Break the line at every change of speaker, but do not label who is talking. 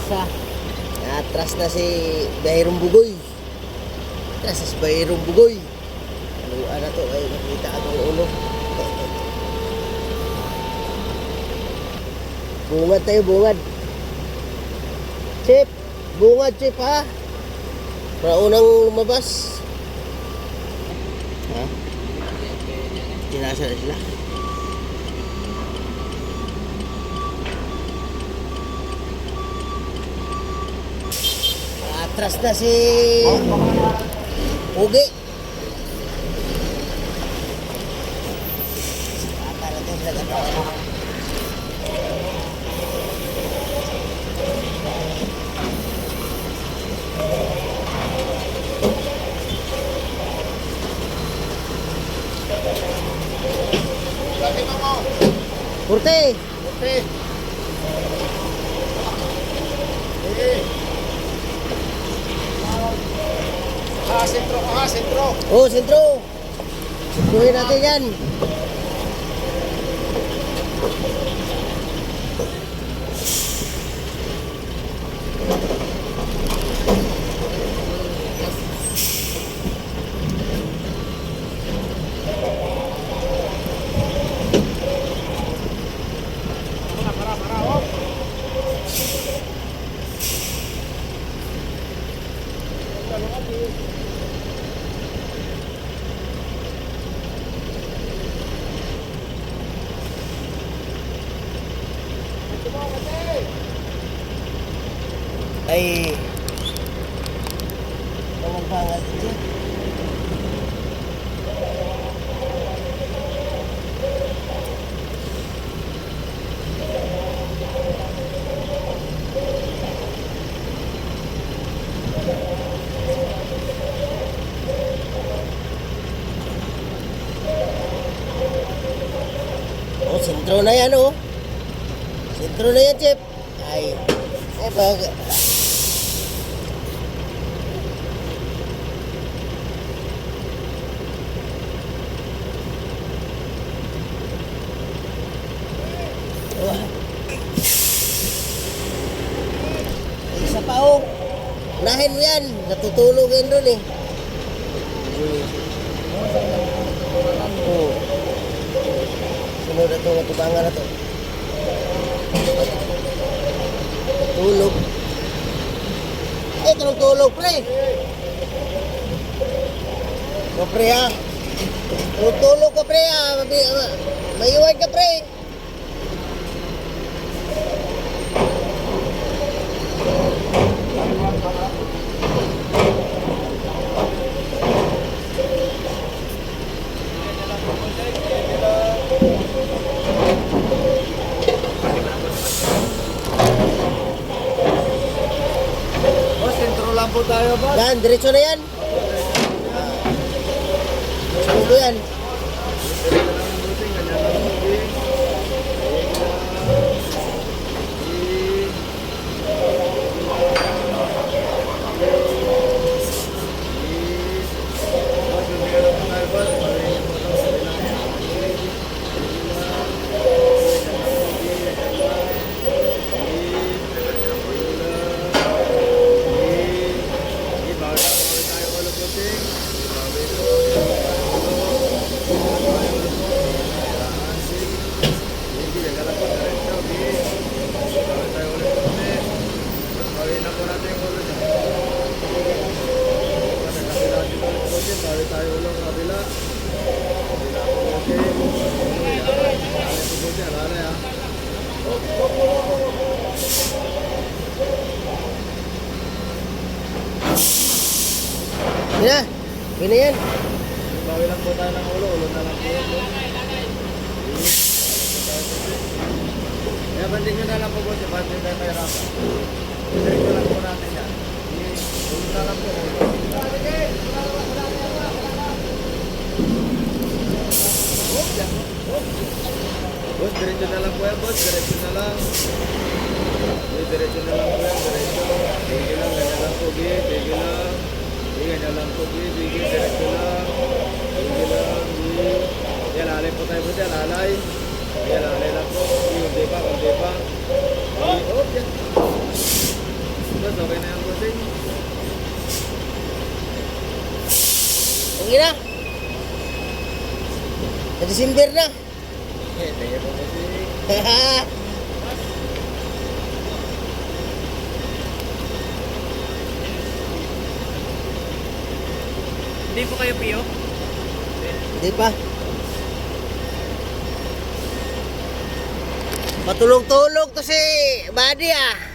sa atras na si Bayrong Bugoy. Atras na si Bayrong Bugoy. Ano na to? Ay, nakita ka ng ulo. Bungad tayo, bungad. Chip, bungad, Chip, ha? Para unang lumabas. Ha? Tinasa na sila. Atras na si Ugi. Ata natin sila gano'n. Purte.
Purte. Sentro ka ha, sentro.
Oh, sentro. Sentrohin natin yan.
Para, oh.
Ay, bangal dito. Oh, sentro na yan, oh. Sentro na yan, Chip. Ay, bag... Isa pa, oh. Unahin mo yan. Natutulog yan doon, eh. Oh. Sunod na ito. Matubangan na ito. Tulog. Eh, tulog, pre. O, pre, ha. Tulog ka, pre, ha. Mayuwan ka, pre.
Po tayo ba?
Yan, diretso na yan. Sulo yan. Yan na. Yan yan.
Bawi lang po tayo ng ulo. Ulo na lang po. Kaya banding nyo na lang po po. Banding na tayo rapa. Diretso lang po natin yan. Ulo na lang po. Boss, diretso na lang po yan, boss. Diretso na lang. Diretso na lang po yan. Diretso. Bigil lang. Ganyan lang po. Bigil lang. Ganyan lang po. Bigil. Diretso lang. Bigil lang. Yan, alay po tayo po dyan. Alay. Yan, alay lang po. Unti pa. Oh, yan. boss. Okay na yan, bossing.
Okay na. Sa December na.
Thank you po, bossing.
Hindi po kayo piyo?
Hindi pa. Matulog-tulog to si Buddy ah.